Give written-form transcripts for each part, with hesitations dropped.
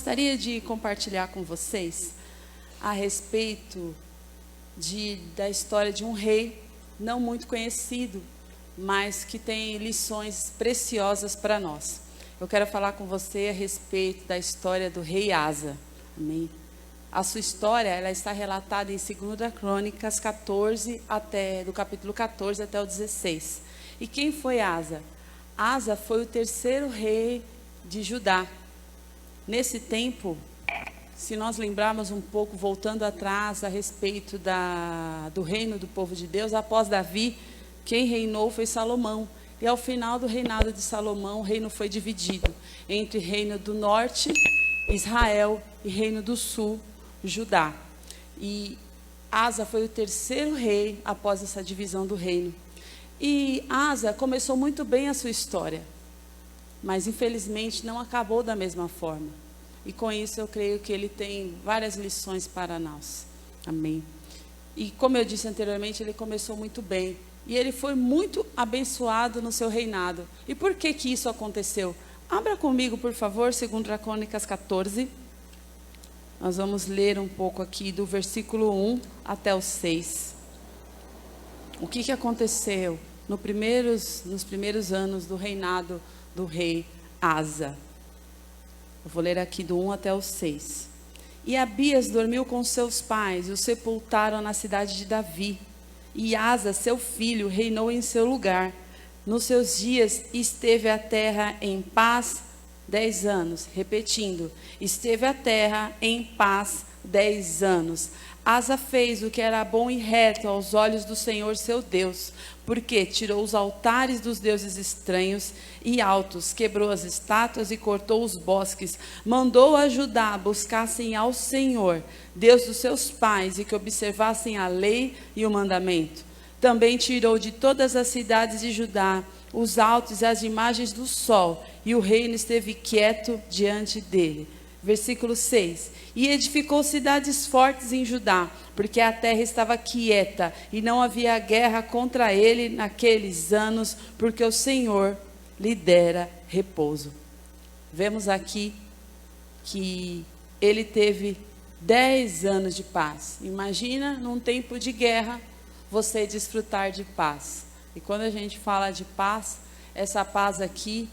gostaria de compartilhar com vocês a respeito da história de um rei não muito conhecido, mas que tem lições preciosas para nós. Eu quero falar com você a respeito da história do rei Asa. Amém? A sua história, ela está relatada em 2 Crônicas 14, do capítulo 14 até o 16. E quem foi Asa? Asa foi o terceiro rei de Judá. Nesse tempo, se nós lembrarmos um pouco, voltando atrás a respeito do reino do povo de Deus, após Davi, quem reinou foi Salomão. E ao final do reinado de Salomão, o reino foi dividido entre reino do norte, Israel, e reino do sul, Judá. E Asa foi o terceiro rei após essa divisão do reino. E Asa começou muito bem a sua história, mas infelizmente não acabou da mesma forma. E com isso eu creio que ele tem várias lições para nós. Amém. E como eu disse anteriormente, ele começou muito bem. E ele foi muito abençoado no seu reinado. E por que que isso aconteceu? Abra comigo, por favor, 2 Crônicas 14. Nós vamos ler um pouco aqui do versículo 1 até o 6. O que aconteceu nos primeiros anos do reinado do rei Asa? Eu vou ler aqui do 1 até o 6. E Abias dormiu com seus pais e o sepultaram na cidade de Davi. E Asa, seu filho, reinou em seu lugar. Nos seus dias esteve a terra em paz 10 anos. Repetindo, esteve a terra em paz 10 anos. Asa fez o que era bom e reto aos olhos do Senhor seu Deus, porque tirou os altares dos deuses estranhos e altos, quebrou as estátuas e cortou os bosques, mandou a Judá buscassem ao Senhor, Deus dos seus pais, e que observassem a lei e o mandamento. Também tirou de todas as cidades de Judá os altos e as imagens do sol, e o reino esteve quieto diante dele. Versículo 6. E edificou cidades fortes em Judá, porque a terra estava quieta, e não havia guerra contra ele naqueles anos, porque o Senhor lhe dera repouso. Vemos aqui que ele teve 10 anos de paz. Imagina, num tempo de guerra, você desfrutar de paz. E quando a gente fala de paz, essa paz aqui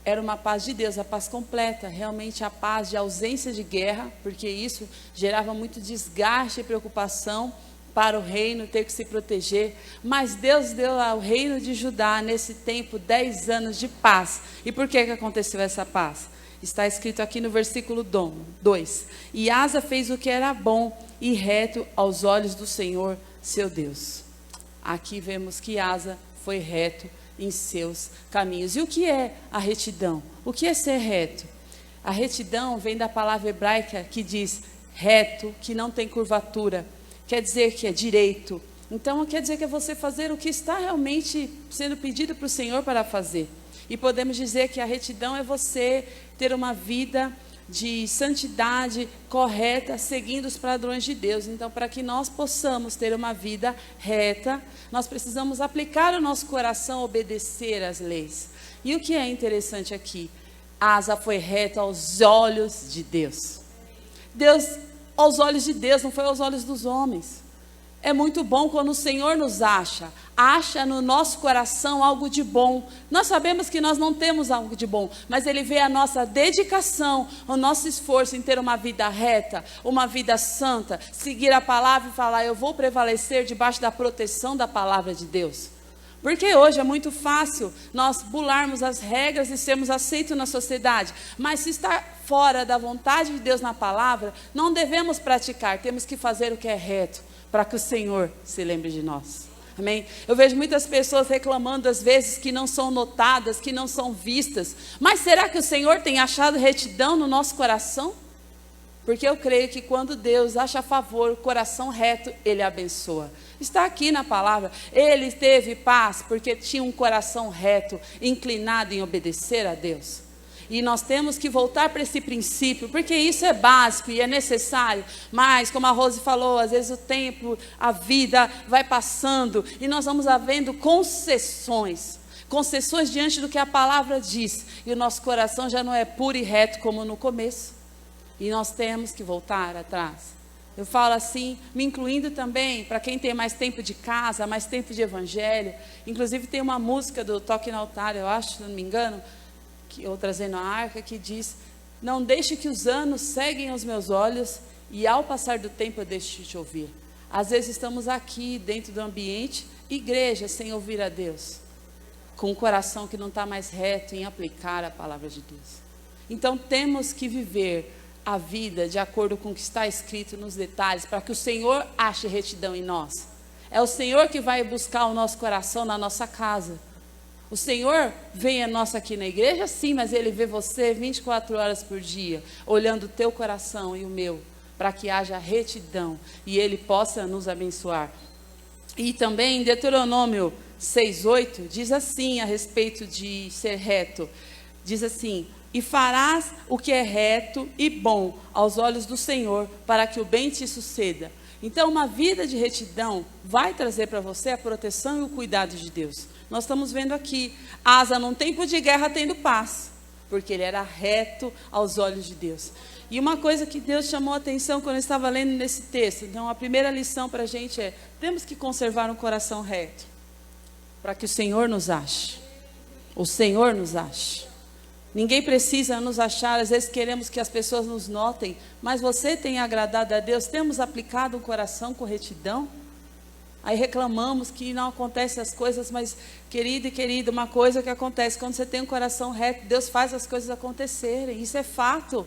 era uma paz de Deus, a paz completa, realmente a paz de ausência de guerra, porque isso gerava muito desgaste e preocupação para o reino ter que se proteger. Mas Deus deu ao reino de Judá, nesse tempo, 10 anos de paz. E por que aconteceu essa paz? Está escrito aqui no versículo 2. E Asa fez o que era bom e reto aos olhos do Senhor, seu Deus. Aqui vemos que Asa foi reto em seus caminhos. E o que é a retidão? O que é ser reto? A retidão vem da palavra hebraica que diz reto, que não tem curvatura. Quer dizer que é direito. Então quer dizer que é você fazer o que está realmente sendo pedido para o Senhor para fazer. E podemos dizer que a retidão é você ter uma vida de santidade correta, seguindo os padrões de Deus. Então, para que nós possamos ter uma vida reta, nós precisamos aplicar o nosso coração, obedecer às leis. E o que é interessante aqui? Asa foi reto aos olhos de Deus. Deus, aos olhos de Deus, não foi aos olhos dos homens. É muito bom quando o Senhor nos acha no nosso coração algo de bom. Nós sabemos que nós não temos algo de bom, mas Ele vê a nossa dedicação, o nosso esforço em ter uma vida reta, uma vida santa, seguir a palavra e falar, eu vou prevalecer debaixo da proteção da palavra de Deus. Porque hoje é muito fácil nós bularmos as regras e sermos aceitos na sociedade, mas se está fora da vontade de Deus na palavra, não devemos praticar, temos que fazer o que é reto, para que o Senhor se lembre de nós. Amém? Eu vejo muitas pessoas reclamando às vezes que não são notadas, que não são vistas. Mas será que o Senhor tem achado retidão no nosso coração? Porque eu creio que quando Deus acha a favor, o coração reto, Ele abençoa. Está aqui na palavra, ele teve paz porque tinha um coração reto, inclinado em obedecer a Deus. E nós temos que voltar para esse princípio, porque isso é básico e é necessário. Mas, como a Rose falou, às vezes o tempo, a vida vai passando e nós vamos havendo concessões diante do que a palavra diz. E o nosso coração já não é puro e reto como no começo. E nós temos que voltar atrás. Eu falo assim, me incluindo também, para quem tem mais tempo de casa, mais tempo de evangelho. Inclusive tem uma música do Toque no Altar, eu acho, se não me engano, que eu trazendo a arca, que diz: não deixe que os anos ceguem os meus olhos, e ao passar do tempo eu deixo de te ouvir. Às vezes estamos aqui dentro do ambiente, igreja, sem ouvir a Deus, com um coração que não está mais reto em aplicar a palavra de Deus. Então temos que viver a vida de acordo com o que está escrito nos detalhes, para que o Senhor ache retidão em nós. É o Senhor que vai buscar o nosso coração na nossa casa. O Senhor vem a nós aqui na igreja, sim, mas Ele vê você 24 horas por dia, olhando o teu coração e o meu, para que haja retidão e Ele possa nos abençoar. E também em Deuteronômio 6:8 diz assim a respeito de ser reto, diz assim: e farás o que é reto e bom aos olhos do Senhor, para que o bem te suceda. Então, uma vida de retidão vai trazer para você a proteção e o cuidado de Deus. Nós estamos vendo aqui, Asa num tempo de guerra tendo paz, porque ele era reto aos olhos de Deus. E uma coisa que Deus chamou a atenção quando eu estava lendo nesse texto, então a primeira lição para a gente é: temos que conservar um coração reto, para que o Senhor nos ache. O Senhor nos ache. Ninguém precisa nos achar, às vezes queremos que as pessoas nos notem, mas você tem agradado a Deus? Temos aplicado um coração com retidão? Aí reclamamos que não acontecem as coisas, mas querido e querida, uma coisa que acontece, quando você tem um coração reto, Deus faz as coisas acontecerem, isso é fato.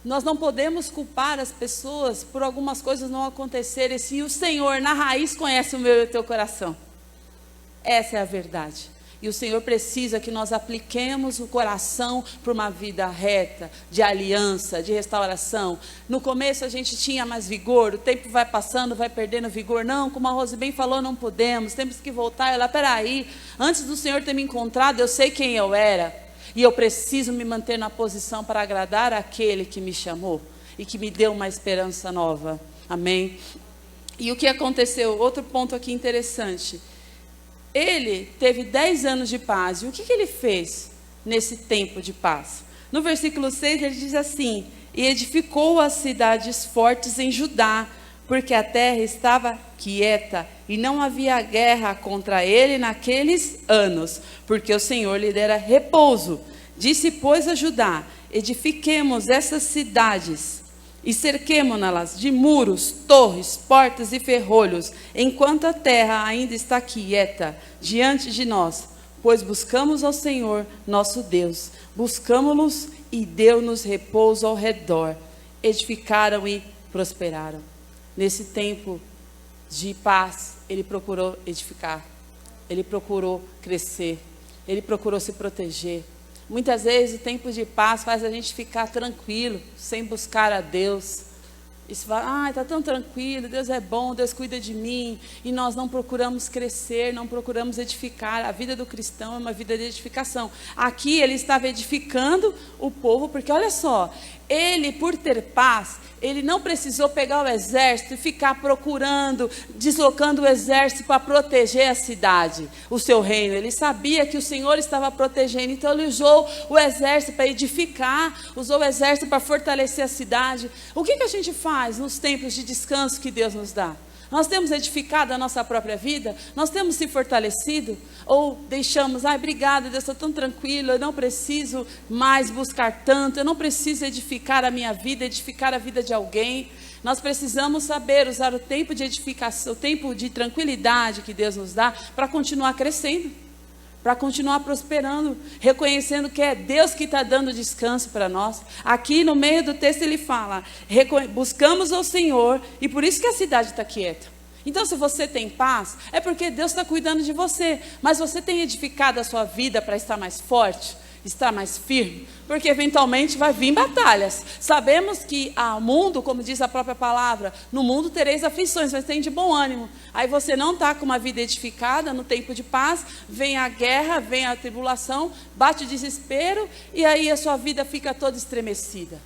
Nós não podemos culpar as pessoas por algumas coisas não acontecerem, se o Senhor na raiz conhece o meu e o teu coração. Essa é a verdade. E o Senhor precisa que nós apliquemos o coração para uma vida reta, de aliança, de restauração. No começo a gente tinha mais vigor, o tempo vai passando, vai perdendo vigor. Não, como a Rose bem falou, não podemos, temos que voltar. Ela, peraí, antes do Senhor ter me encontrado, eu sei quem eu era. E eu preciso me manter na posição para agradar aquele que me chamou e que me deu uma esperança nova. Amém? E o que aconteceu? Outro ponto aqui interessante. Ele teve 10 anos de paz. E o que ele fez nesse tempo de paz? No versículo 6 ele diz assim: e edificou as cidades fortes em Judá, porque a terra estava quieta e não havia guerra contra ele naqueles anos, porque o Senhor lhe dera repouso. Disse, pois, a Judá: edifiquemos essas cidades e cerquemo-nas de muros, torres, portas e ferrolhos, enquanto a terra ainda está quieta diante de nós, pois buscamos ao Senhor nosso Deus, buscamo-los e deu-nos repouso ao redor. Edificaram e prosperaram. Nesse tempo de paz, ele procurou edificar, ele procurou crescer, ele procurou se proteger. Muitas vezes o tempo de paz faz a gente ficar tranquilo, sem buscar a Deus. Isso vai, está tão tranquilo, Deus é bom, Deus cuida de mim. E nós não procuramos crescer, não procuramos edificar. A vida do cristão é uma vida de edificação. Aqui ele estava edificando o povo, porque olha só, ele, por ter paz, ele não precisou pegar o exército e ficar procurando, deslocando o exército para proteger a cidade, o seu reino. Ele sabia que o Senhor estava protegendo, então ele usou o exército para edificar, usou o exército para fortalecer a cidade. O que a gente faz nos tempos de descanso que Deus nos dá? Nós temos edificado a nossa própria vida? Nós temos se fortalecido? Ou deixamos, obrigada, Deus, estou tão tranquilo, eu não preciso mais buscar tanto, eu não preciso edificar a minha vida, edificar a vida de alguém. Nós precisamos saber usar o tempo de edificação, o tempo de tranquilidade que Deus nos dá para continuar crescendo, para continuar prosperando, reconhecendo que é Deus que está dando descanso para nós. Aqui no meio do texto ele fala, buscamos ao Senhor e por isso que a cidade está quieta. Então se você tem paz, é porque Deus está cuidando de você, mas você tem edificado a sua vida para estar mais forte, estar mais firme, porque eventualmente vai vir batalhas. Sabemos que o mundo, como diz a própria palavra, no mundo tereis aflições, mas tem de bom ânimo. Aí você não está com uma vida edificada no tempo de paz, vem a guerra, vem a tribulação, bate o desespero e aí a sua vida fica toda estremecida.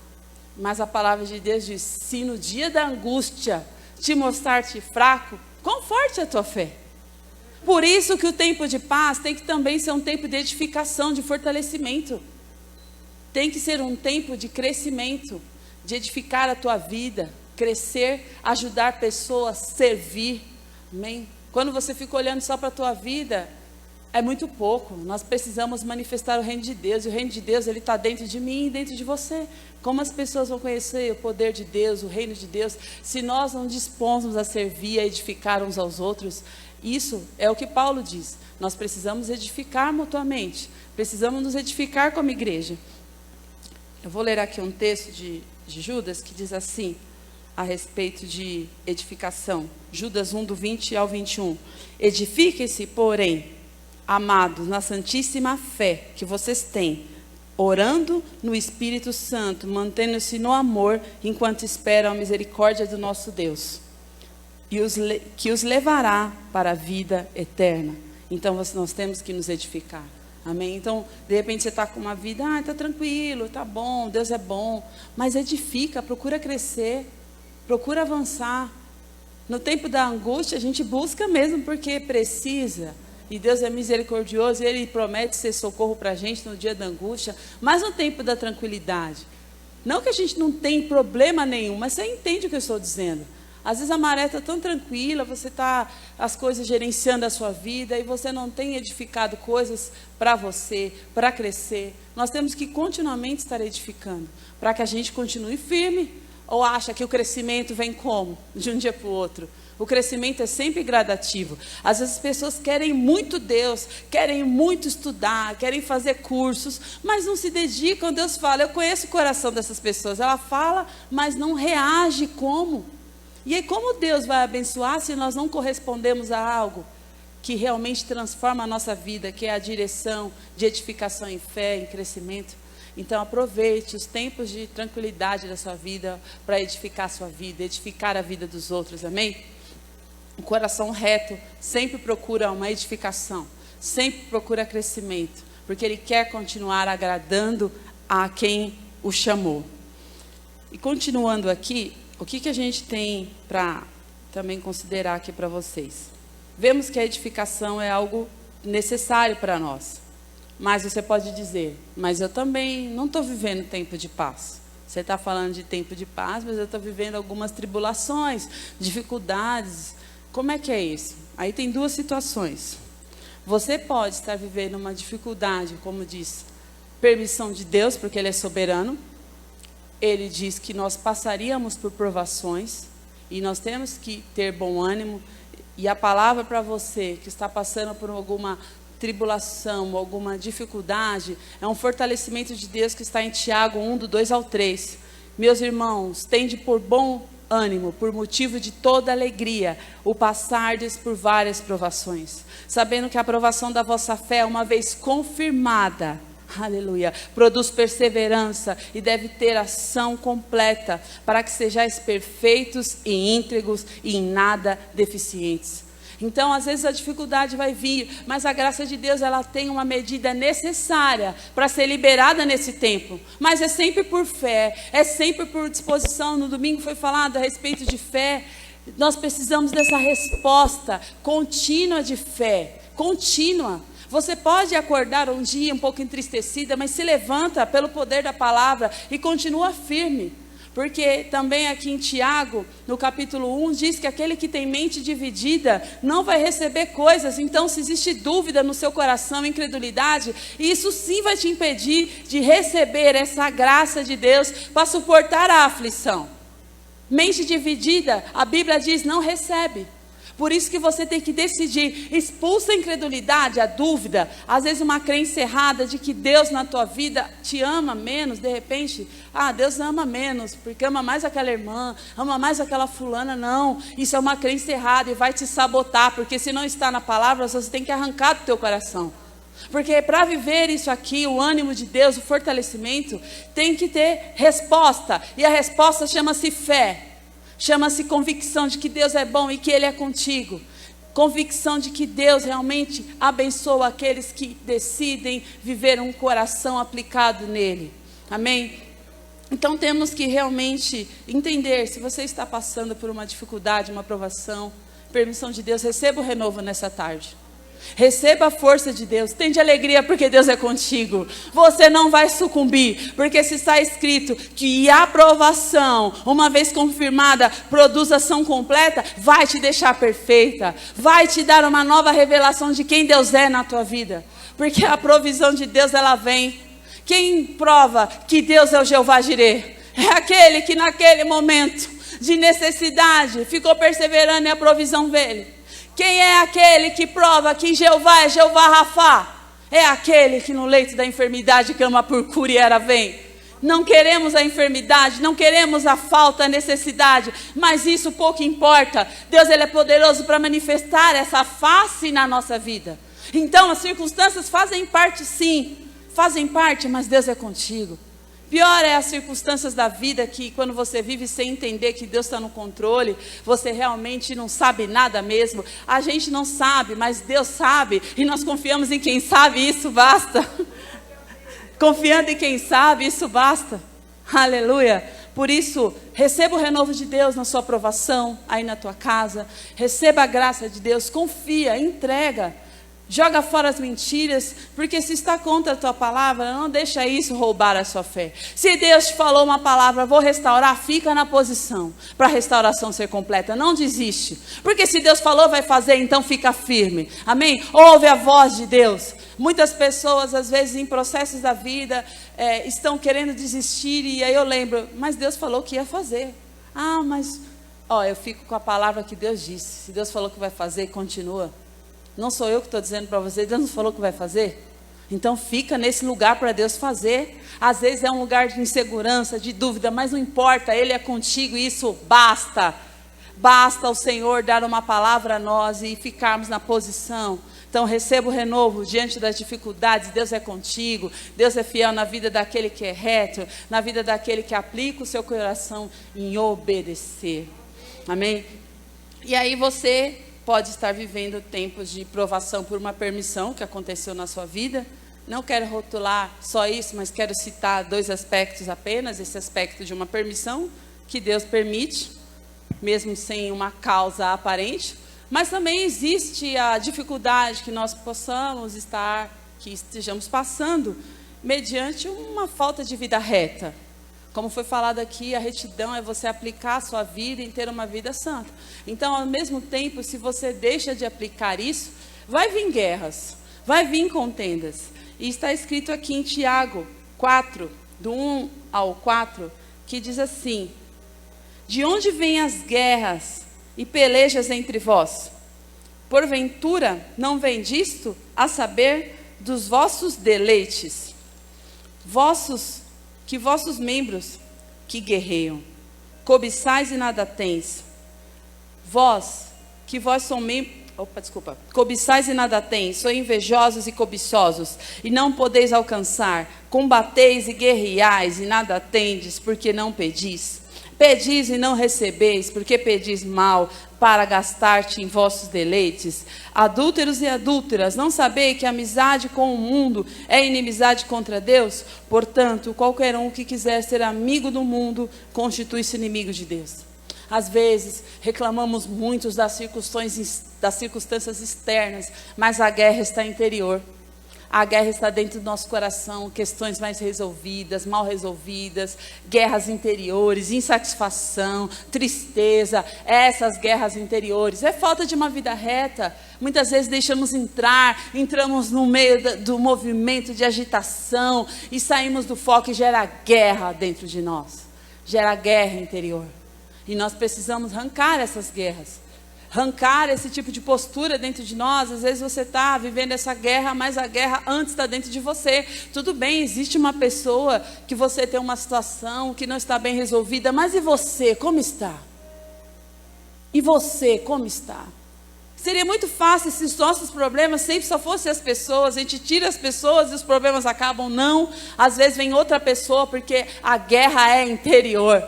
Mas a palavra de Deus diz, se no dia da angústia te mostrar-te fraco, conforte a tua fé. Por isso que o tempo de paz tem que também ser um tempo de edificação, de fortalecimento. Tem que ser um tempo de crescimento, de edificar a tua vida, crescer, ajudar pessoas, servir. Amém? Quando você fica olhando só para a tua vida, é muito pouco. Nós precisamos manifestar o reino de Deus. E o reino de Deus, ele está dentro de mim e dentro de você. Como as pessoas vão conhecer o poder de Deus, o reino de Deus, se nós não dispomos a servir, a edificar uns aos outros? Isso é o que Paulo diz. Nós precisamos edificar mutuamente. Precisamos nos edificar como igreja. Eu vou ler aqui um texto de Judas que diz assim, a respeito de edificação. Judas 1, do 20 ao 21. Edifiquem-se, porém, amados, na santíssima fé que vocês têm, orando no Espírito Santo, mantendo-se no amor, enquanto esperam a misericórdia do nosso Deus, que os levará para a vida eterna. Então, nós temos que nos edificar. Amém? Então, de repente você está com uma vida, está tranquilo, está bom, Deus é bom, mas edifica, procura crescer, procura avançar. No tempo da angústia, a gente busca mesmo porque precisa. E Deus é misericordioso, e Ele promete ser socorro para a gente no dia da angústia. Mas no tempo da tranquilidade, não que a gente não tem problema nenhum, mas você entende o que eu estou dizendo. Às vezes a maré está tão tranquila, você está as coisas gerenciando a sua vida, e você não tem edificado coisas para você, para crescer. Nós temos que continuamente estar edificando, para que a gente continue firme. Ou acha que o crescimento vem como? De um dia para o outro. O crescimento é sempre gradativo. Às vezes as pessoas querem muito Deus, querem muito estudar, querem fazer cursos, mas não se dedicam. Deus fala, eu conheço o coração dessas pessoas. Ela fala, mas não reage como? E aí como Deus vai abençoar se nós não correspondemos a algo que realmente transforma a nossa vida, que é a direção de edificação em fé, em crescimento? Então aproveite os tempos de tranquilidade da sua vida para edificar a sua vida, edificar a vida dos outros, amém? O coração reto sempre procura uma edificação, sempre procura crescimento, porque ele quer continuar agradando a quem o chamou. E continuando aqui, o que a gente tem para também considerar aqui para vocês? Vemos que a edificação é algo necessário para nós. Mas você pode dizer, mas eu também não estou vivendo tempo de paz. Você está falando de tempo de paz, mas eu estou vivendo algumas tribulações, dificuldades. Como é que é isso? Aí tem duas situações. Você pode estar vivendo uma dificuldade, como diz, permissão de Deus, porque Ele é soberano. Ele diz que nós passaríamos por provações e nós temos que ter bom ânimo. E a palavra para você que está passando por alguma tribulação, alguma dificuldade, é um fortalecimento de Deus que está em Tiago 1, do 2 ao 3. Meus irmãos, tende por bom ânimo, por motivo de toda alegria, o passardes por várias provações, sabendo que a provação da vossa fé, uma vez confirmada, aleluia, produz perseverança e deve ter ação completa, para que sejais perfeitos e íntegros e em nada deficientes. Então, às vezes a dificuldade vai vir, mas a graça de Deus, ela tem uma medida necessária para ser liberada nesse tempo. Mas é sempre por fé, é sempre por disposição. No domingo foi falado a respeito de fé. Nós precisamos dessa resposta contínua de fé, contínua. Você pode acordar um dia um pouco entristecida, mas se levanta pelo poder da palavra e continua firme. Porque também aqui em Tiago, no capítulo 1, diz que aquele que tem mente dividida não vai receber coisas. Então, se existe dúvida no seu coração, incredulidade, isso sim vai te impedir de receber essa graça de Deus para suportar a aflição. Mente dividida, a Bíblia diz, não recebe. Por isso que você tem que decidir, expulsa a incredulidade, a dúvida, às vezes uma crença errada de que Deus na tua vida te ama menos, de repente, Deus ama menos, porque ama mais aquela irmã, ama mais aquela fulana, não, isso é uma crença errada e vai te sabotar, porque se não está na palavra, você tem que arrancar do teu coração. Porque para viver isso aqui, o ânimo de Deus, o fortalecimento, tem que ter resposta, e a resposta chama-se fé. Chama-se convicção de que Deus é bom e que Ele é contigo. Convicção de que Deus realmente abençoa aqueles que decidem viver um coração aplicado nele. Amém? Então temos que realmente entender, se você está passando por uma dificuldade, uma provação, permissão de Deus, receba o renovo nessa tarde. Receba a força de Deus. Tende alegria porque Deus é contigo. Você não vai sucumbir. Porque se está escrito que a aprovação, uma vez confirmada, produz ação completa, vai te deixar perfeita. Vai te dar uma nova revelação de quem Deus é na tua vida. Porque a provisão de Deus, ela vem. Quem prova que Deus é o Jeová Jireh? É aquele que naquele momento de necessidade ficou perseverando e a provisão veio. Quem é aquele que prova que Jeová é Jeová Rafá? É aquele que no leito da enfermidade clama por cura e ela vem. Não queremos a enfermidade, não queremos a falta, a necessidade, mas isso pouco importa. Deus, ele é poderoso para manifestar essa face na nossa vida. Então as circunstâncias fazem parte, sim, fazem parte, mas Deus é contigo. Pior é as circunstâncias da vida que quando você vive sem entender que Deus está no controle, você realmente não sabe nada mesmo. A gente não sabe, mas Deus sabe e nós confiamos em quem sabe e isso basta. Confiando em quem sabe, isso basta. Aleluia. Por isso, receba o renovo de Deus na sua aprovação, aí na tua casa. Receba a graça de Deus, confia, entrega. Joga fora as mentiras, porque se está contra a tua palavra, não deixa isso roubar a sua fé. Se Deus te falou uma palavra, vou restaurar, fica na posição para a restauração ser completa. Não desiste, porque se Deus falou, vai fazer, então fica firme. Amém? Ouve a voz de Deus. Muitas pessoas, às vezes, em processos da vida, estão querendo desistir, e aí eu lembro, mas Deus falou que ia fazer. Ah, mas, eu fico com a palavra que Deus disse. Se Deus falou que vai fazer, continua. Não sou eu que estou dizendo para você, Deus não falou que vai fazer? Então fica nesse lugar para Deus fazer. Às vezes é um lugar de insegurança, de dúvida, mas não importa, Ele é contigo e isso basta. Basta o Senhor dar uma palavra a nós e ficarmos na posição. Então receba o renovo diante das dificuldades. Deus é contigo, Deus é fiel na vida daquele que é reto, na vida daquele que aplica o seu coração em obedecer. Amém? E aí você pode estar vivendo tempos de provação por uma permissão que aconteceu na sua vida. Não quero rotular só isso, mas quero citar 2 aspectos apenas. Esse aspecto de uma permissão que Deus permite, mesmo sem uma causa aparente. Mas também existe a dificuldade que nós possamos estar, que estejamos passando, mediante uma falta de vida reta. Como foi falado aqui, a retidão é você aplicar a sua vida e ter uma vida santa. Então, ao mesmo tempo, se você deixa de aplicar isso, vai vir guerras, vai vir contendas. E está escrito aqui em Tiago 4, do 1 ao 4, que diz assim: de onde vêm as guerras e pelejas entre vós? Porventura, não vem disto, a saber, dos vossos deleites? Que vossos membros que guerreiam, cobiçais e nada tens. Cobiçais e nada tens, sois invejosos e cobiçosos, e não podeis alcançar. Combateis e guerreais e nada tendes, porque não pedis. Pedis e não recebeis, porque pedis mal, para gastar-te em vossos deleites. Adúlteros e adúlteras, não sabeis que a amizade com o mundo é inimizade contra Deus? Portanto, qualquer um que quiser ser amigo do mundo, constitui-se inimigo de Deus. Às vezes, reclamamos muito das circunstâncias externas, mas a guerra está interior. A guerra está dentro do nosso coração, questões mais resolvidas, mal resolvidas, guerras interiores, insatisfação, tristeza, essas guerras interiores. É falta de uma vida reta. Muitas vezes entramos no meio do movimento de agitação e saímos do foco e gera guerra dentro de nós. Gera guerra interior. E nós precisamos arrancar essas guerras. Arrancar esse tipo de postura dentro de nós. Às vezes você está vivendo essa guerra, mas a guerra antes está dentro de você. Tudo bem, existe uma pessoa que você tem uma situação que não está bem resolvida, mas e você, como está? E você, como está? Seria muito fácil se os nossos problemas sempre só fossem as pessoas. A gente tira as pessoas e os problemas acabam. Não, às vezes vem outra pessoa, porque a guerra é interior.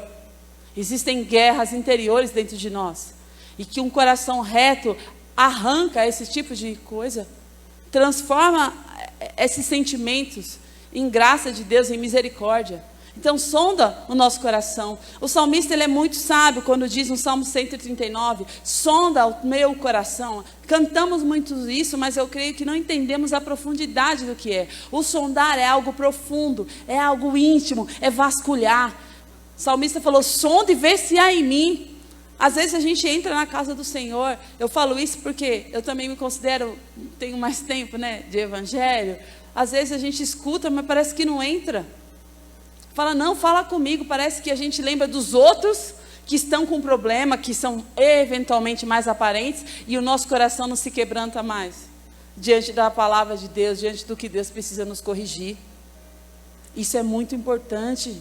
Existem guerras interiores dentro de nós. E que um coração reto arranca esse tipo de coisa, transforma esses sentimentos em graça de Deus, em misericórdia. Então sonda o nosso coração. O salmista ele é muito sábio quando diz no Salmo 139, sonda o meu coração. Cantamos muito isso, mas eu creio que não entendemos a profundidade do que é. O sondar é algo profundo, é algo íntimo, é vasculhar. O salmista falou, sonda e vê se há em mim. Às vezes a gente entra na casa do Senhor, eu falo isso porque eu também me considero, tenho mais tempo, né, de evangelho. Às vezes a gente escuta, mas parece que não entra. Fala, não, fala comigo. Parece que a gente lembra dos outros que estão com problema, que são eventualmente mais aparentes, e o nosso coração não se quebranta mais diante da palavra de Deus, diante do que Deus precisa nos corrigir. Isso é muito importante.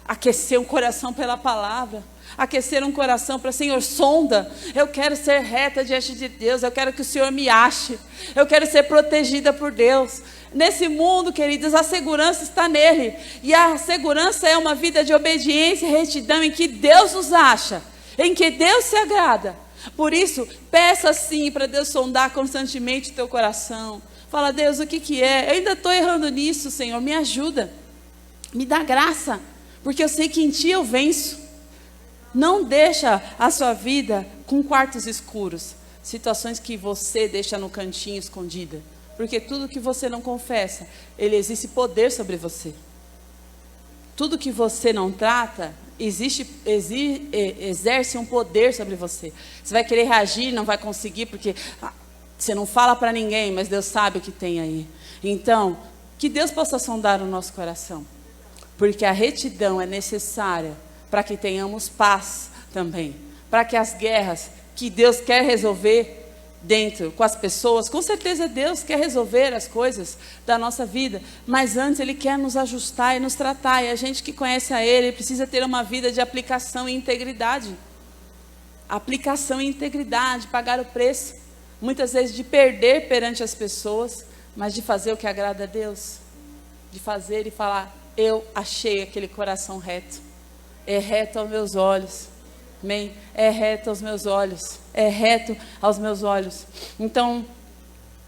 Aquecer um coração pela palavra, aquecer um coração para, Senhor, sonda, eu quero ser reta diante de Deus, eu quero que o Senhor me ache, eu quero ser protegida por Deus. Nesse mundo, queridos, a segurança está nele, e a segurança é uma vida de obediência e retidão em que Deus nos acha, em que Deus se agrada. Por isso, peça sim para Deus sondar constantemente o teu coração. Fala, Deus, o que é? Eu ainda estou errando nisso, Senhor, me ajuda, me dá graça. Porque eu sei que em ti eu venço. Não deixa a sua vida com quartos escuros. Situações que você deixa no cantinho escondida. Porque tudo que você não confessa, ele existe poder sobre você. Tudo que você não trata, exerce um poder sobre você. Você vai querer reagir, não vai conseguir, porque você não fala para ninguém, mas Deus sabe o que tem aí. Então, que Deus possa sondar o nosso coração. Porque a retidão é necessária para que tenhamos paz também. Para que as guerras que Deus quer resolver dentro com as pessoas, com certeza Deus quer resolver as coisas da nossa vida, mas antes Ele quer nos ajustar e nos tratar. E a gente que conhece a Ele precisa ter uma vida de aplicação e integridade. Aplicação e integridade, pagar o preço. Muitas vezes de perder perante as pessoas, mas de fazer o que agrada a Deus. De fazer e falar, eu achei aquele coração reto. É reto aos meus olhos. Amém? É reto aos meus olhos. É reto aos meus olhos. Então,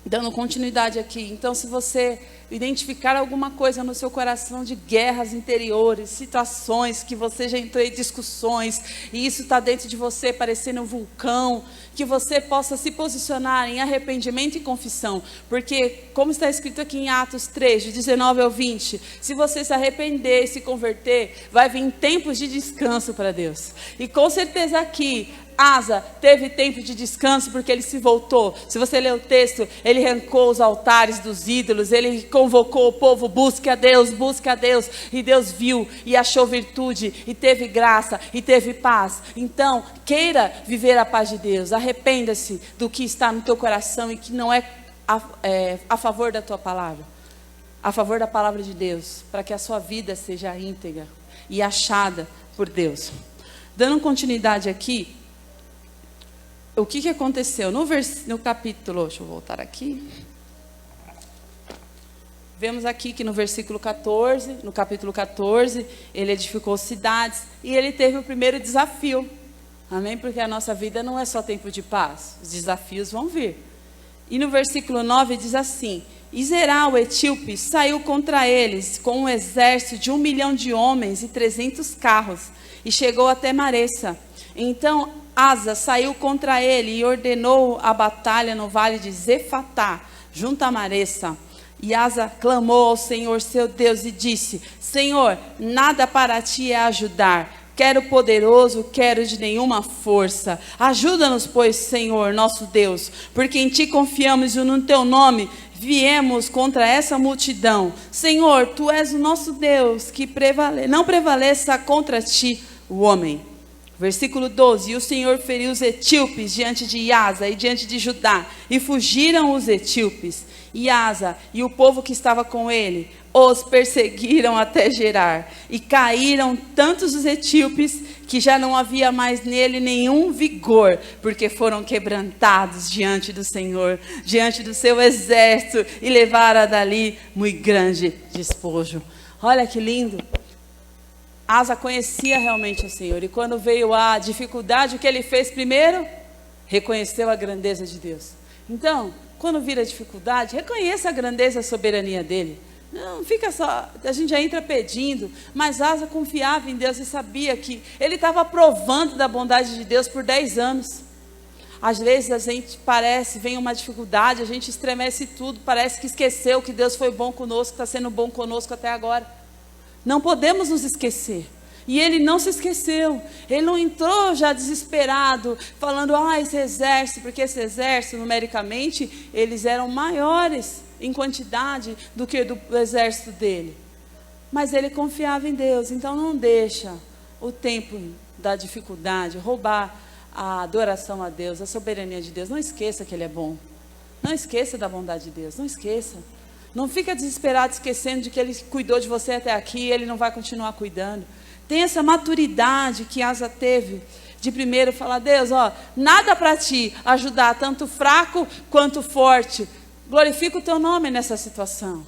dando continuidade aqui. Então, se você identificar alguma coisa no seu coração de guerras interiores, situações que você já entrou em discussões, e isso está dentro de você parecendo um vulcão, que você possa se posicionar em arrependimento e confissão, porque como está escrito aqui em Atos 3, de 19 ao 20, se você se arrepender e se converter, vai vir tempos de descanso para Deus. E com certeza aqui Asa teve tempo de descanso porque ele se voltou. Se você ler o texto, ele arrancou os altares dos ídolos, ele convocou o povo, busque a Deus, e Deus viu e achou virtude, e teve graça, e teve paz. Então, queira viver a paz de Deus, arrependa-se do que está no teu coração e que não é a favor da tua palavra, a favor da palavra de Deus, para que a sua vida seja íntegra e achada por Deus. Dando continuidade aqui, o que aconteceu? No capítulo, deixa eu voltar aqui. Vemos aqui que no versículo 14, no capítulo 14, ele edificou cidades e ele teve o primeiro desafio. Amém? Porque a nossa vida não é só tempo de paz, os desafios vão vir. E no versículo 9 diz assim: E Zerá, o etíope, saiu contra eles com um exército de 1 milhão de homens e 300 carros, e chegou até Maressa. Então Asa saiu contra ele e ordenou a batalha no vale de Zefatá, junto a Maressa. E Asa clamou ao Senhor seu Deus e disse: Senhor, nada para ti é ajudar. Quero poderoso, quero de nenhuma força. Ajuda-nos, pois, Senhor, nosso Deus, porque em ti confiamos e no teu nome viemos contra essa multidão. Senhor, tu és o nosso Deus, que não prevaleça contra ti o homem. Versículo 12, e o Senhor feriu os etíopes diante de Asa e diante de Judá, e fugiram os etíopes. E Asa e o povo que estava com ele os perseguiram até Gerar, e caíram tantos os etíopes que já não havia mais nele nenhum vigor, porque foram quebrantados diante do Senhor, diante do seu exército, e levaram dali muito grande despojo. Olha que lindo! Asa conhecia realmente o Senhor, e quando veio a dificuldade, o que ele fez primeiro? Reconheceu a grandeza de Deus. Então, quando vir a dificuldade, reconheça a grandeza e a soberania dele. Não fica só, a gente já entra pedindo, mas Asa confiava em Deus e sabia que ele estava provando da bondade de Deus por 10 anos. Às vezes a gente vem uma dificuldade, a gente estremece tudo, parece que esqueceu que Deus foi bom conosco, está sendo bom conosco até agora. Não podemos nos esquecer. E ele não se esqueceu, ele não entrou já desesperado, falando, esse exército, porque esse exército, numericamente, eles eram maiores em quantidade do que do exército dele. Mas ele confiava em Deus, então não deixa o tempo da dificuldade roubar a adoração a Deus, a soberania de Deus. Não esqueça que ele é bom, não esqueça da bondade de Deus, não esqueça. Não fica desesperado esquecendo de que ele cuidou de você até aqui e ele não vai continuar cuidando. Tem essa maturidade que Asa teve, de primeiro falar, Deus, nada para ti ajudar, tanto fraco quanto forte. Glorifica o teu nome nessa situação.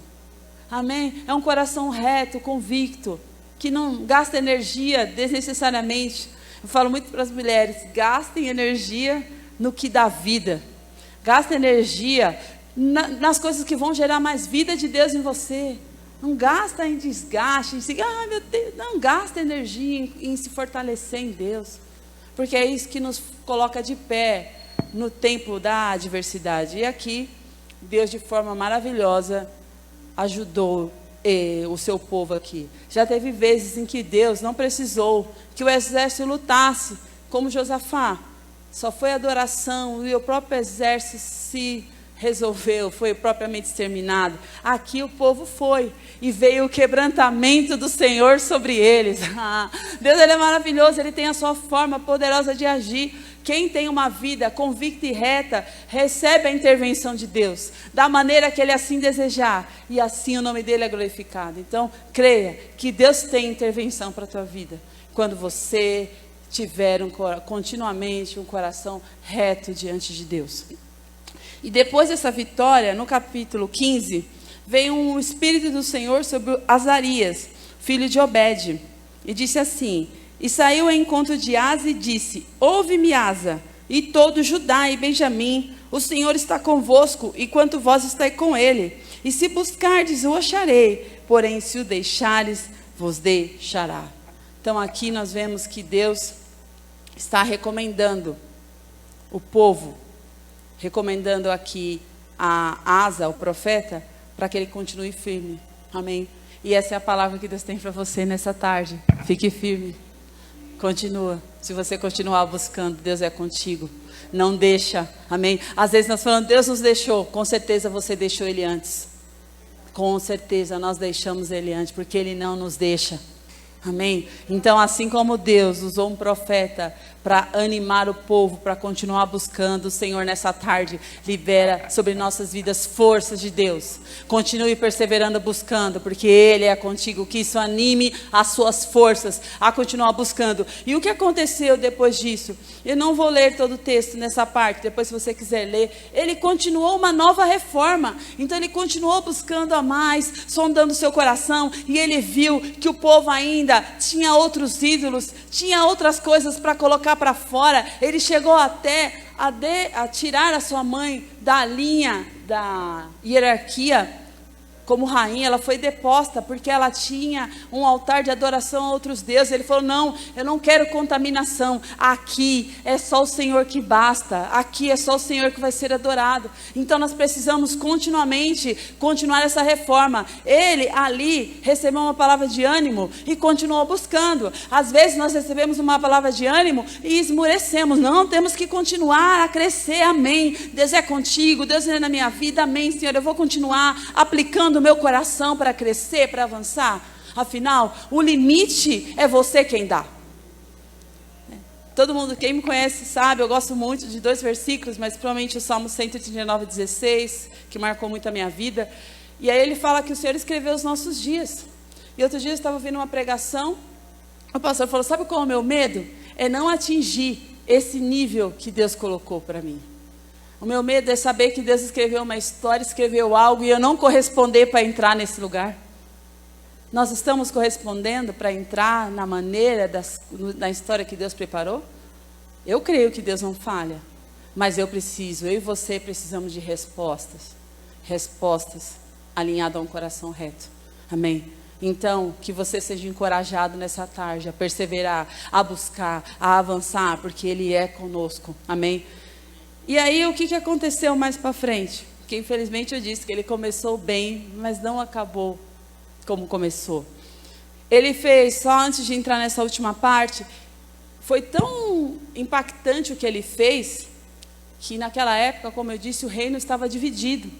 Amém? É um coração reto, convicto, que não gasta energia desnecessariamente. Eu falo muito para as mulheres, gastem energia no que dá vida. Gastem energia nas coisas que vão gerar mais vida de Deus em você. Não gasta em desgaste, meu Deus, não gasta energia em se fortalecer em Deus, porque é isso que nos coloca de pé no tempo da adversidade. E aqui, Deus de forma maravilhosa ajudou o seu povo aqui. Já teve vezes em que Deus não precisou que o exército lutasse, como Josafá. Só foi adoração e o próprio exército se resolveu, foi propriamente exterminado. Aqui o povo foi e veio o quebrantamento do Senhor sobre eles. Deus, ele é maravilhoso, ele tem a sua forma poderosa de agir. Quem tem uma vida convicta e reta, recebe a intervenção de Deus, da maneira que ele assim desejar, e assim o nome dele é glorificado. Então, creia que Deus tem intervenção para a tua vida, quando você tiver continuamente um coração reto diante de Deus. E depois dessa vitória, no capítulo 15, veio um Espírito do Senhor sobre Azarias, filho de Obed, e disse assim, e saiu ao encontro de Asa e disse, ouve-me, Asa, e todo Judá e Benjamim, o Senhor está convosco, e quanto vós estáis com ele, e se buscardes, o acharei, porém se o deixares, vos deixará. Então aqui nós vemos que Deus está recomendando o povo, recomendando aqui a Asa, o profeta, para que ele continue firme. Amém? E essa é a palavra que Deus tem para você nessa tarde. Fique firme. Continua. Se você continuar buscando, Deus é contigo. Não deixa. Amém? Às vezes nós falamos, Deus nos deixou. Com certeza você deixou Ele antes. Com certeza nós deixamos Ele antes, porque Ele não nos deixa. Amém? Então, assim como Deus usou um profeta para animar o povo, para continuar buscando o Senhor nessa tarde, libera sobre nossas vidas forças de Deus. Continue perseverando buscando, porque Ele é contigo, que isso anime as suas forças a continuar buscando. E o que aconteceu depois disso? Eu não vou ler todo o texto nessa parte, depois se você quiser ler. Ele continuou uma nova reforma, então ele continuou buscando a mais, sondando o seu coração, e ele viu que o povo ainda tinha outros ídolos, tinha outras coisas para colocar para fora. Ele chegou até a tirar a sua mãe da linha da hierarquia como rainha. Ela foi deposta porque ela tinha um altar de adoração a outros deuses. Ele falou, não, eu não quero contaminação, aqui é só o Senhor que basta, aqui é só o Senhor que vai ser adorado. Então nós precisamos continuamente continuar essa reforma. Ele ali recebeu uma palavra de ânimo e continuou buscando. Às vezes nós recebemos uma palavra de ânimo e esmurecemos. Não, temos que continuar a crescer. Amém? Deus é contigo, Deus é na minha vida. Amém, Senhor, eu vou continuar aplicando o meu coração para crescer, para avançar. Afinal, o limite é você quem dá. Todo mundo, quem me conhece sabe, eu gosto muito de 2 versículos, mas provavelmente o Salmo 139:16, que marcou muito a minha vida. E aí ele fala que o Senhor escreveu os nossos dias. E outro dia eu estava ouvindo uma pregação, o pastor falou, sabe qual é o meu medo? É não atingir esse nível que Deus colocou para mim. O meu medo é saber que Deus escreveu uma história, escreveu algo, e eu não corresponder para entrar nesse lugar. Nós estamos correspondendo para entrar na maneira da história que Deus preparou? Eu creio que Deus não falha, mas eu e você precisamos de respostas. Respostas. alinhado a um coração reto. Amém? Então, que você seja encorajado nessa tarde a perseverar, a buscar, a avançar, porque Ele é conosco. Amém? E aí, o que aconteceu mais para frente? Porque, infelizmente, eu disse que ele começou bem, mas não acabou como começou. Ele fez, só antes de entrar nessa última parte, foi tão impactante o que ele fez, que naquela época, como eu disse, o reino estava dividido.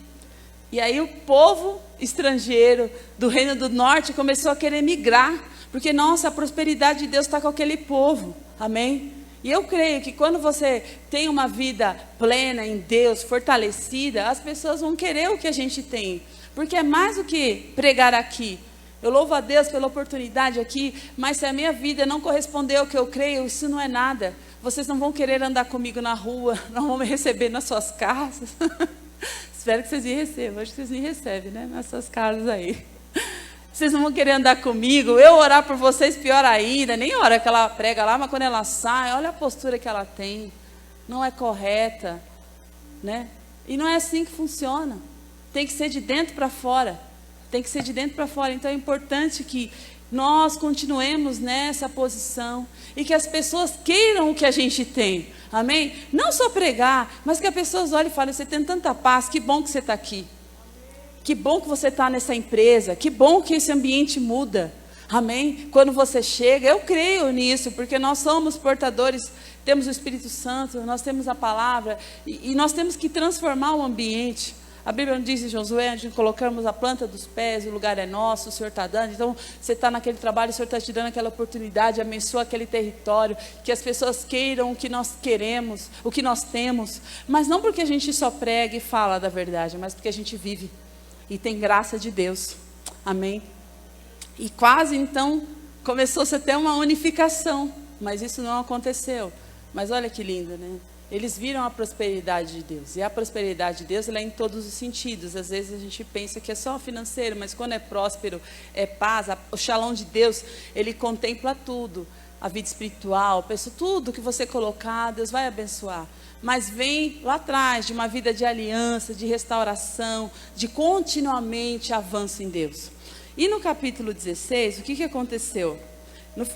E aí o povo estrangeiro do Reino do Norte começou a querer migrar, porque, nossa, a prosperidade de Deus está com aquele povo. Amém? E eu creio que quando você tem uma vida plena em Deus, fortalecida, as pessoas vão querer o que a gente tem, porque é mais do que pregar aqui. Eu louvo a Deus pela oportunidade aqui, mas se a minha vida não corresponder ao que eu creio, isso não é nada. Vocês não vão querer andar comigo na rua, não vão me receber nas suas casas. Espero que vocês me recebam. Acho que vocês me recebem, né? Nas suas casas aí. Vocês não vão querer andar comigo. Eu orar por vocês, pior ainda. Nem a hora que ela prega lá, mas quando ela sai, olha a postura que ela tem. Não é correta, né? E não é assim que funciona. Tem que ser de dentro para fora. Tem que ser de dentro para fora. Então é importante que nós continuemos nessa posição e que as pessoas queiram o que a gente tem. Amém? Não só pregar, mas que as pessoas olhem e falem: você tem tanta paz, que bom que você está aqui. Que bom que você está nessa empresa. Que bom que esse ambiente muda. Amém? Quando você chega, eu creio nisso, porque nós somos portadores, temos o Espírito Santo, nós temos a palavra, e nós temos que transformar o ambiente. A Bíblia diz em Josué, onde colocamos a planta dos pés, o lugar é nosso, o Senhor está dando. Então, você está naquele trabalho, o Senhor está te dando aquela oportunidade, abençoa aquele território, que as pessoas queiram o que nós queremos, o que nós temos. Mas não porque a gente só prega e fala da verdade, mas porque a gente vive e tem graça de Deus. Amém? E quase, então, começou-se até uma unificação, mas isso não aconteceu. Mas olha que lindo, né? Eles viram a prosperidade de Deus. E a prosperidade de Deus, ela é em todos os sentidos. Às vezes a gente pensa que é só financeiro, mas quando é próspero, é paz. O shalom de Deus, ele contempla tudo. A vida espiritual, tudo que você colocar, Deus vai abençoar. Mas vem lá atrás de uma vida de aliança, de restauração, de continuamente avanço em Deus. E no capítulo 16, o que aconteceu?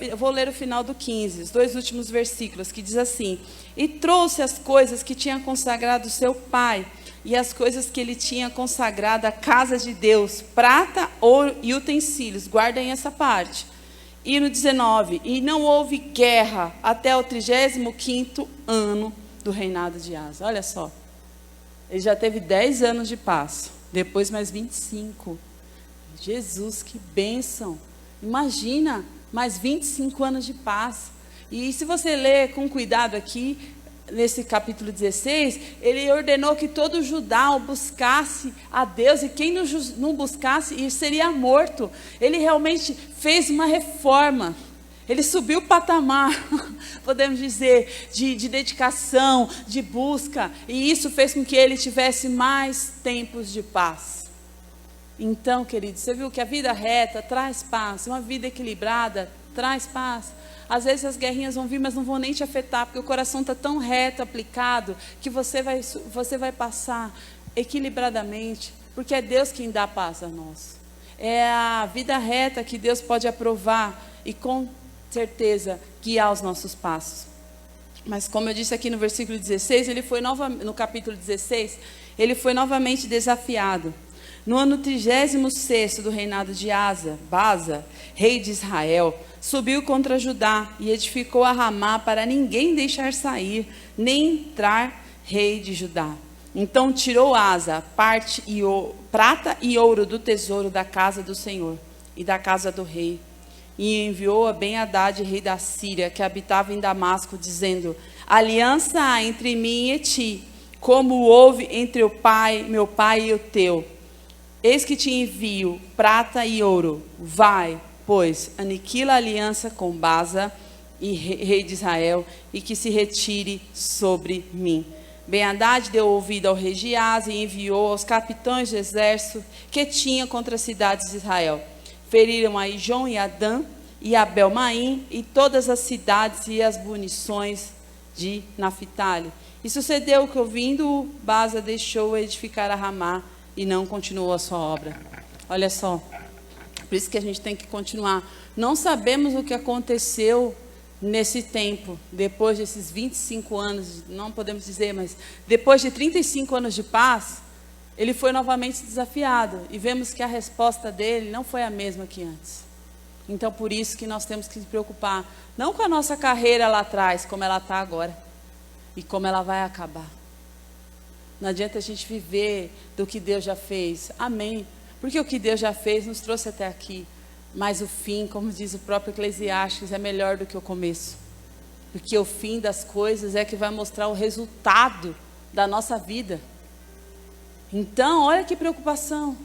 Eu vou ler o final do 15, os 2 últimos versículos, que diz assim: e trouxe as coisas que tinha consagrado seu pai, e as coisas que ele tinha consagrado à casa de Deus, prata, ouro e utensílios. Guardem essa parte. E no 19, e não houve guerra até o 35º ano do reinado de Asa. Olha só, ele já teve 10 anos de paz, depois mais 25. Jesus, que bênção! Imagina, mais 25 anos de paz. E se você ler com cuidado aqui, nesse capítulo 16, ele ordenou que todo judeu buscasse a Deus, e quem não buscasse seria morto. Ele realmente fez uma reforma. Ele subiu o patamar, podemos dizer, de dedicação, de busca. E isso fez com que ele tivesse mais tempos de paz. Então, queridos, você viu que a vida reta traz paz, uma vida equilibrada traz paz. Às vezes as guerrinhas vão vir, mas não vão nem te afetar, porque o coração está tão reto, aplicado, que você vai passar equilibradamente, porque é Deus quem dá paz a nós. É a vida reta que Deus pode aprovar e com certeza guiar os nossos passos. Mas como eu disse aqui no versículo 16, no capítulo 16, ele foi novamente desafiado. No ano 36º do reinado de Baza, rei de Israel, subiu contra Judá e edificou a Ramá para ninguém deixar sair, nem entrar rei de Judá. Então tirou Asa prata e ouro do tesouro da casa do Senhor e da casa do rei, e enviou a Ben-Hadad, rei da Síria, que habitava em Damasco, dizendo: aliança há entre mim e ti, como houve entre meu pai e o teu. Eis que te envio prata e ouro. Vai, pois, aniquila a aliança com Baza, e rei de Israel, e que se retire sobre mim. Ben-Hadad deu ouvido ao rei de Asa e enviou aos capitães de exército que tinha contra as cidades de Israel. Feriram a Ijon e Adã e Abel-Maim e todas as cidades e as munições de Naphtali. E sucedeu que, ouvindo, Baza deixou edificar a Ramá e não continuou a sua obra. Olha só, por isso que a gente tem que continuar. Não sabemos o que aconteceu nesse tempo, depois desses 25 anos, não podemos dizer, mas depois de 35 anos de paz, ele foi novamente desafiado. E vemos que a resposta dele não foi a mesma que antes. Então, por isso que nós temos que nos preocupar, não com a nossa carreira lá atrás, como ela está agora, e como ela vai acabar. Não adianta a gente viver do que Deus já fez. Amém. Porque o que Deus já fez nos trouxe até aqui. Mas o fim, como diz o próprio Eclesiastes, é melhor do que o começo. Porque o fim das coisas é que vai mostrar o resultado da nossa vida. Então, olha que preocupação.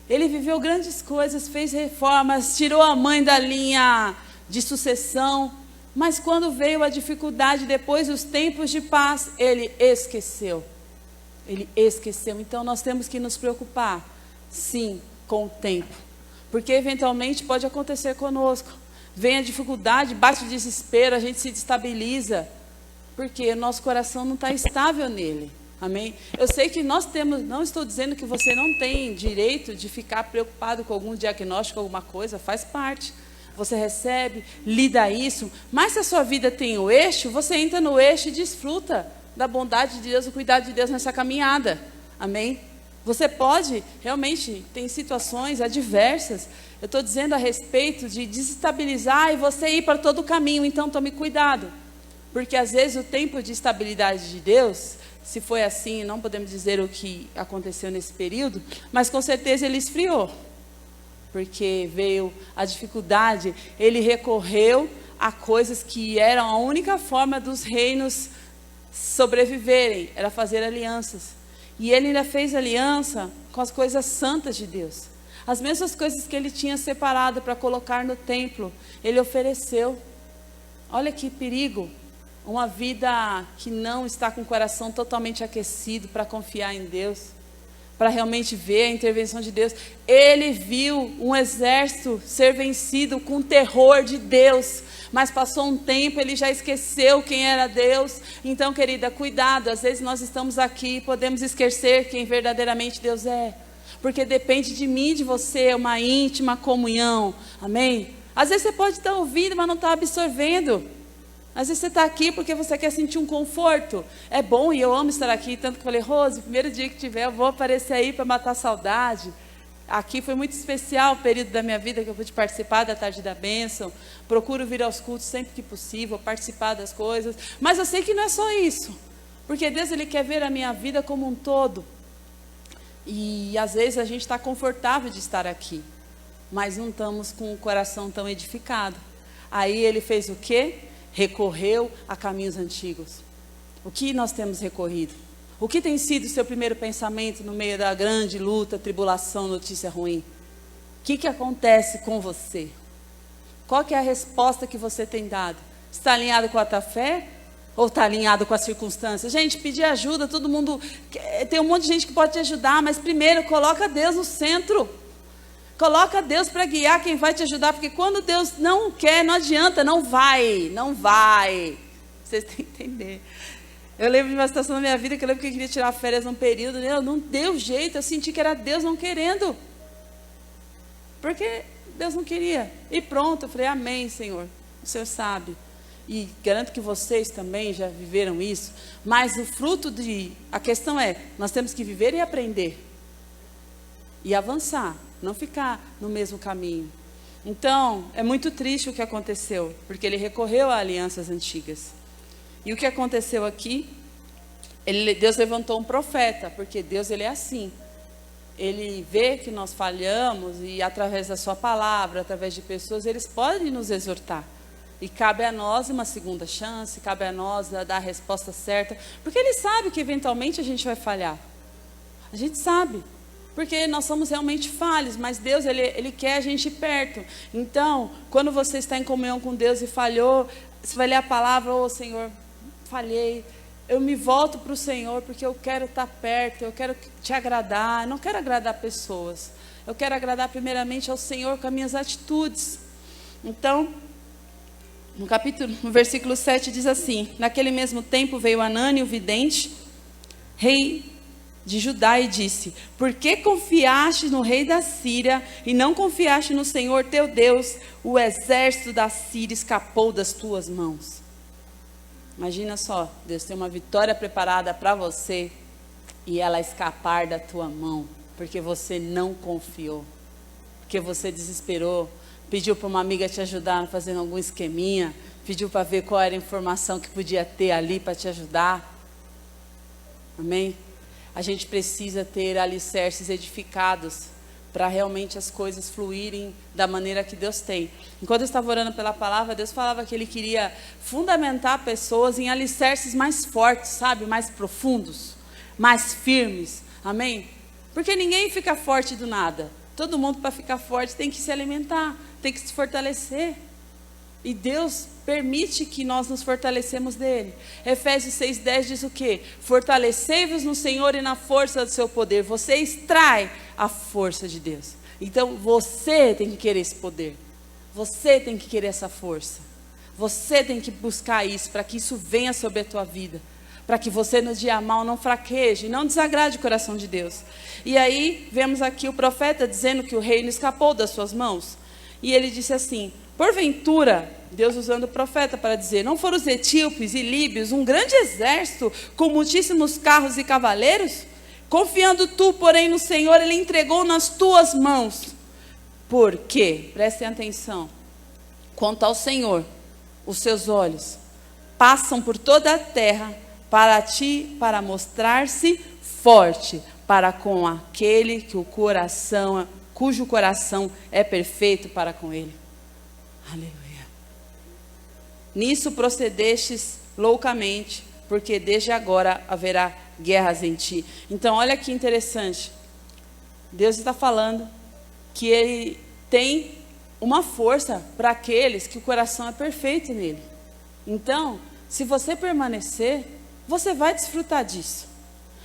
Ele viveu grandes coisas, fez reformas, tirou a mãe da linha de sucessão. Mas quando veio a dificuldade, depois dos tempos de paz, ele esqueceu. Ele esqueceu. Então, nós temos que nos preocupar, sim, com o tempo. Porque, eventualmente, pode acontecer conosco. Vem a dificuldade, bate o desespero, a gente se destabiliza. Porque o nosso coração não está estável nele. Amém? Eu sei que nós temos, não estou dizendo que você não tem direito de ficar preocupado com algum diagnóstico, alguma coisa, faz parte. Você recebe, lida isso, mas se a sua vida tem o eixo, você entra no eixo e desfruta da bondade de Deus, do cuidado de Deus nessa caminhada. Amém? Você pode, realmente, tem situações adversas. Eu estou dizendo a respeito de desestabilizar e você ir para todo o caminho, então tome cuidado. Porque às vezes o tempo de estabilidade de Deus, se foi assim, não podemos dizer o que aconteceu nesse período, mas com certeza ele esfriou. Porque veio a dificuldade, ele recorreu a coisas que eram a única forma dos reinos sobreviverem, era fazer alianças. E ele ainda fez aliança com as coisas santas de Deus. As mesmas coisas que ele tinha separado para colocar no templo, ele ofereceu. Olha que perigo. Uma vida que não está com o coração totalmente aquecido para confiar em Deus, para realmente ver a intervenção de Deus. Ele viu um exército ser vencido com o terror de Deus, mas passou um tempo, ele já esqueceu quem era Deus. Então, querida, cuidado, às vezes nós estamos aqui e podemos esquecer quem verdadeiramente Deus é, porque depende de mim e de você, uma íntima comunhão, amém? Às vezes você pode estar ouvindo, mas não está absorvendo. Às vezes você está aqui porque você quer sentir um conforto. É bom e eu amo estar aqui. Tanto que eu falei, Rose, primeiro dia que tiver, eu vou aparecer aí para matar a saudade. Aqui foi muito especial o período da minha vida que eu pude participar da Tarde da Bênção. Procuro vir aos cultos sempre que possível, participar das coisas. Mas eu sei que não é só isso. Porque Deus, Ele quer ver a minha vida como um todo. E às vezes a gente está confortável de estar aqui. Mas não estamos com o coração tão edificado. Aí Ele fez o quê? Recorreu a caminhos antigos. O que nós temos recorrido? O que tem sido o seu primeiro pensamento no meio da grande luta, tribulação, notícia ruim? O que acontece com você? Qual que é a resposta que você tem dado? Está alinhado com a tua fé? Ou está alinhado com as circunstâncias? Gente, pedir ajuda, todo mundo... Tem um monte de gente que pode te ajudar, mas primeiro, coloca Deus no centro. Coloca Deus para guiar quem vai te ajudar, porque quando Deus não quer, não adianta, não vai. Vocês têm que entender. Eu lembro de uma situação na minha vida que eu lembro que eu queria tirar férias num período, não deu jeito, eu senti que era Deus não querendo. Porque Deus não queria. E pronto, eu falei, amém, Senhor, o Senhor sabe. E garanto que vocês também já viveram isso, mas o fruto a questão é, nós temos que viver e aprender. E avançar. Não ficar no mesmo caminho. Então, é muito triste o que aconteceu, porque ele recorreu a alianças antigas. E o que aconteceu aqui? Deus levantou um profeta, porque Deus, ele é assim. Ele vê que nós falhamos e através da sua palavra, através de pessoas, eles podem nos exortar. E cabe a nós uma segunda chance, cabe a nós dar a resposta certa, porque ele sabe que eventualmente a gente vai falhar. A gente sabe. Porque nós somos realmente falhos, mas Deus, Ele quer a gente perto. Então, quando você está em comunhão com Deus e falhou, você vai ler a palavra, Senhor, falhei. Eu me volto para o Senhor porque eu quero estar perto, eu quero te agradar. Eu não quero agradar pessoas. Eu quero agradar primeiramente ao Senhor com as minhas atitudes. Então, no versículo 7 diz assim, naquele mesmo tempo veio Anani, o vidente, rei de Judá e disse: por que confiaste no rei da Síria e não confiaste no Senhor teu Deus? O exército da Síria escapou das tuas mãos. Imagina só, Deus tem uma vitória preparada para você e ela escapar da tua mão, porque você não confiou, porque você desesperou, pediu para uma amiga te ajudar fazendo algum esqueminha, pediu para ver qual era a informação que podia ter ali para te ajudar. Amém? A gente precisa ter alicerces edificados para realmente as coisas fluírem da maneira que Deus tem. Enquanto eu estava orando pela palavra, Deus falava que Ele queria fundamentar pessoas em alicerces mais fortes, sabe? Mais profundos, mais firmes. Amém? Porque ninguém fica forte do nada. Todo mundo, para ficar forte, tem que se alimentar, tem que se fortalecer. E Deus permite que nós nos fortalecemos dele. Efésios 6:10 diz o quê? Fortalecei-vos no Senhor e na força do seu poder. Você extrai a força de Deus. Então você tem que querer esse poder. Você tem que querer essa força. Você tem que buscar isso, para que isso venha sobre a tua vida. Para que você no dia mal não fraqueje, não desagrade o coração de Deus. E aí vemos aqui o profeta dizendo que o reino escapou das suas mãos. E ele disse assim: porventura, Deus usando o profeta para dizer, não foram os etíopes e líbios um grande exército com muitíssimos carros e cavaleiros? Confiando tu, porém, no Senhor, Ele entregou nas tuas mãos. Por quê? Prestem atenção. Quanto ao Senhor, os seus olhos passam por toda a terra para ti, para mostrar-se forte para com aquele cujo coração é perfeito para com Ele. Aleluia. Nisso procedestes loucamente, porque desde agora haverá guerras em ti. Então, olha que interessante. Deus está falando que Ele tem uma força para aqueles que o coração é perfeito nele. Então, se você permanecer, você vai desfrutar disso.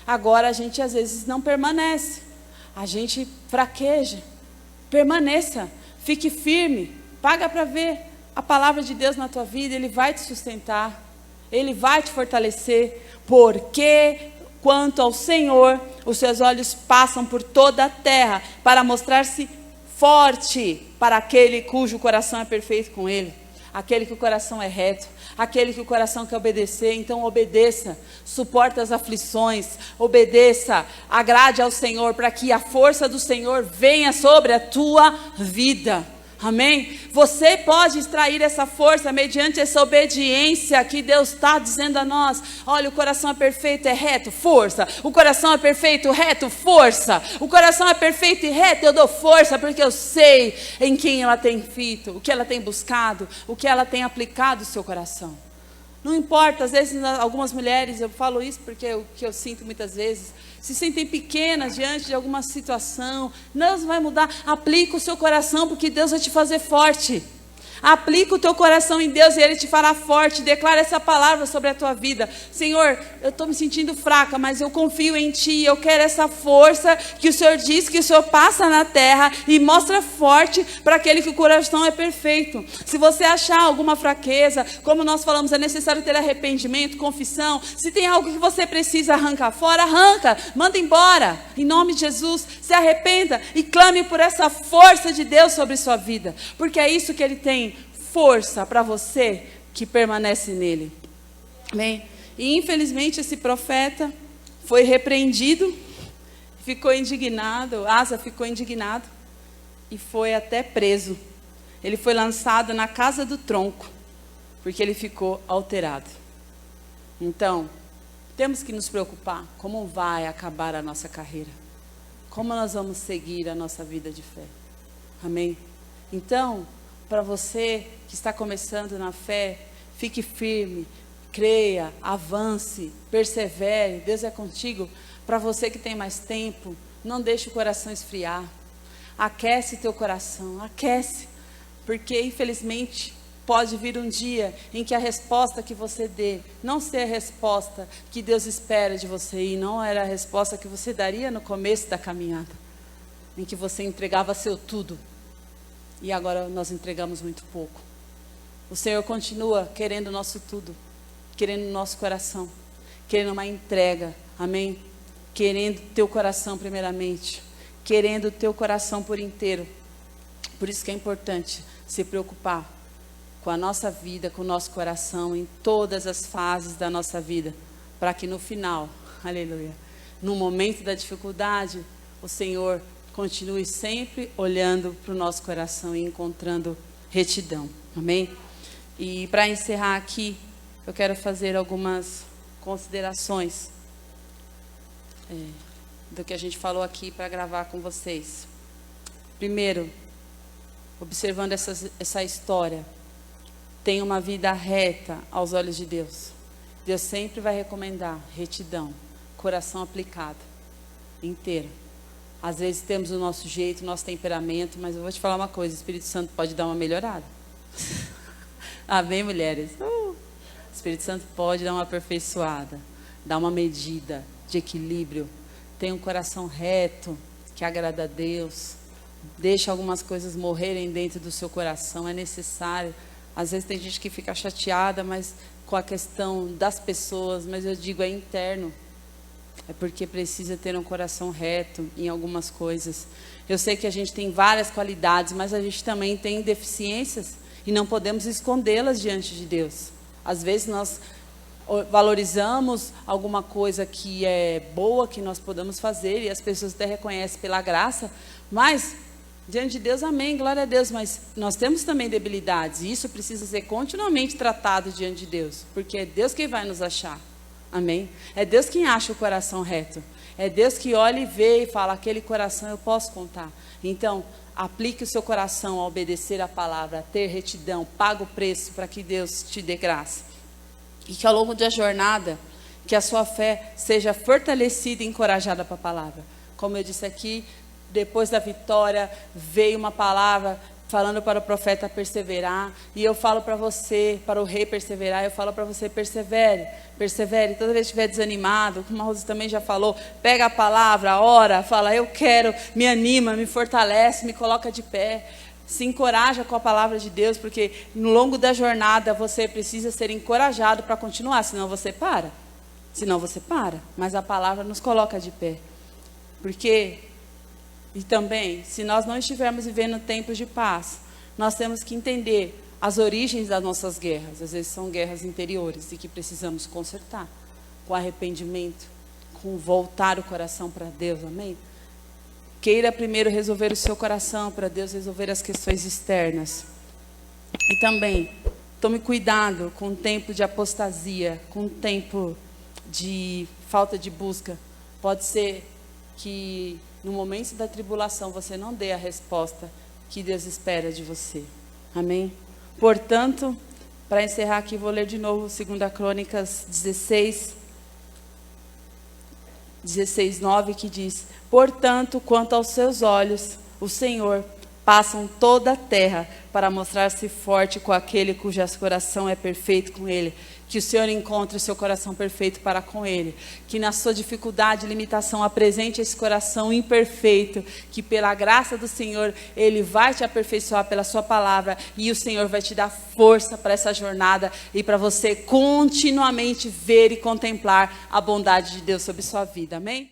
Agora, a gente às vezes não permanece. A gente fraqueja. Permaneça, fique firme, paga para ver a palavra de Deus na tua vida. Ele vai te sustentar, Ele vai te fortalecer, porque quanto ao Senhor, os seus olhos passam por toda a terra para mostrar-se forte para aquele cujo coração é perfeito com Ele, aquele que o coração é reto, aquele que o coração quer obedecer. Então obedeça, suporte as aflições, obedeça, agrade ao Senhor, para que a força do Senhor venha sobre a tua vida. Amém? Você pode extrair essa força mediante essa obediência que Deus está dizendo a nós. Olha, o coração é perfeito, é reto, força. O coração é perfeito, reto, força. O coração é perfeito e reto, eu dou força, porque eu sei em quem ela tem feito, o que ela tem buscado, o que ela tem aplicado no seu coração. Não importa, às vezes algumas mulheres, eu falo isso porque é o que eu sinto muitas vezes, se sentem pequenas diante de alguma situação. Deus vai mudar. Aplica o seu coração, porque Deus vai te fazer forte. Aplica o teu coração em Deus e Ele te fará forte. Declara essa palavra sobre a tua vida. Senhor, eu estou me sentindo fraca, mas eu confio em Ti. Eu quero essa força que o Senhor diz que o Senhor passa na terra e mostra forte para aquele que o coração é perfeito. Se você achar alguma fraqueza, como nós falamos, é necessário ter arrependimento, confissão. Se tem algo que você precisa arrancar fora, arranca, manda embora. Em nome de Jesus, se arrependa e clame por essa força de Deus sobre sua vida. Porque é isso que Ele tem. Força para você que permanece nele. Amém? E infelizmente esse profeta foi repreendido, ficou indignado, Asa ficou indignado e foi até preso. Ele foi lançado na casa do tronco, porque ele ficou alterado. Então, temos que nos preocupar como vai acabar a nossa carreira, como nós vamos seguir a nossa vida de fé. Amém? Então, para você que está começando na fé, fique firme, creia, avance, persevere, Deus é contigo. Para você que tem mais tempo, não deixe o coração esfriar, aquece teu coração, aquece, porque infelizmente pode vir um dia em que a resposta que você dê não ser a resposta que Deus espera de você, e não era a resposta que você daria no começo da caminhada, em que você entregava seu tudo. E agora nós entregamos muito pouco. O Senhor continua querendo o nosso tudo, querendo o nosso coração, querendo uma entrega. Amém? querendo teu coração primeiramente, querendo o teu coração por inteiro. Por isso que é importante se preocupar com a nossa vida, com o nosso coração, em todas as fases da nossa vida, para que no final, aleluia, no momento da dificuldade, o Senhor continue sempre olhando para o nosso coração e encontrando retidão, amém? E para encerrar aqui, eu quero fazer algumas considerações do que a gente falou aqui para gravar com vocês. Primeiro, observando essa história, tenha uma vida reta aos olhos de Deus. Deus sempre vai recomendar retidão, coração aplicado, inteiro. Às vezes temos o nosso jeito, o nosso temperamento, mas eu vou te falar uma coisa, o Espírito Santo pode dar uma melhorada. Amém, mulheres? O Espírito Santo pode dar uma aperfeiçoada, dar uma medida de equilíbrio. Tenha um coração reto, que agrada a Deus. Deixa algumas coisas morrerem dentro do seu coração, é necessário. Às vezes tem gente que fica chateada, mas com a questão das pessoas, mas eu digo, é interno. É porque precisa ter um coração reto em algumas coisas. Eu sei que a gente tem várias qualidades, mas a gente também tem deficiências e não podemos escondê-las diante de Deus. Às vezes nós valorizamos alguma coisa que é boa, que nós podemos fazer, e as pessoas até reconhecem pela graça, mas diante de Deus, amém, glória a Deus, mas nós temos também debilidades, e isso precisa ser continuamente tratado diante de Deus, porque é Deus quem vai nos achar, amém? É Deus quem acha o coração reto, é Deus que olha e vê e fala, aquele coração eu posso contar. Então, aplique o seu coração a obedecer a palavra, a ter retidão, paga o preço para que Deus te dê graça. E que ao longo da jornada, que a sua fé seja fortalecida e encorajada para a palavra. Como eu disse aqui, depois da vitória, veio uma palavra falando para o profeta perseverar. E eu falo para você, para o rei perseverar, eu falo para você, persevere, persevere. Toda vez que estiver desanimado, como a Rosa também já falou, pega a palavra, ora, fala, eu quero, me anima, me fortalece, me coloca de pé. Se encoraja com a palavra de Deus, porque no longo da jornada você precisa ser encorajado para continuar, senão você para. Senão você para. Mas a palavra nos coloca de pé. Porque, e também, se nós não estivermos vivendo tempos de paz, nós temos que entender as origens das nossas guerras. Às vezes são guerras interiores e que precisamos consertar. Com arrependimento, com voltar o coração para Deus, amém? Queira primeiro resolver o seu coração para Deus resolver as questões externas. E também, tome cuidado com o tempo de apostasia, com o tempo de falta de busca. Pode ser que no momento da tribulação você não dê a resposta que Deus espera de você. Amém? Portanto, para encerrar aqui, vou ler de novo 2 Crônicas 16:9, que diz: portanto, quanto aos seus olhos, o Senhor passam toda a terra para mostrar-se forte com aquele cujo coração é perfeito com Ele. Que o Senhor encontre o seu coração perfeito para com Ele. Que na sua dificuldade e limitação apresente esse coração imperfeito. Que pela graça do Senhor, Ele vai te aperfeiçoar pela sua palavra. E o Senhor vai te dar força para essa jornada. E para você continuamente ver e contemplar a bondade de Deus sobre sua vida. Amém?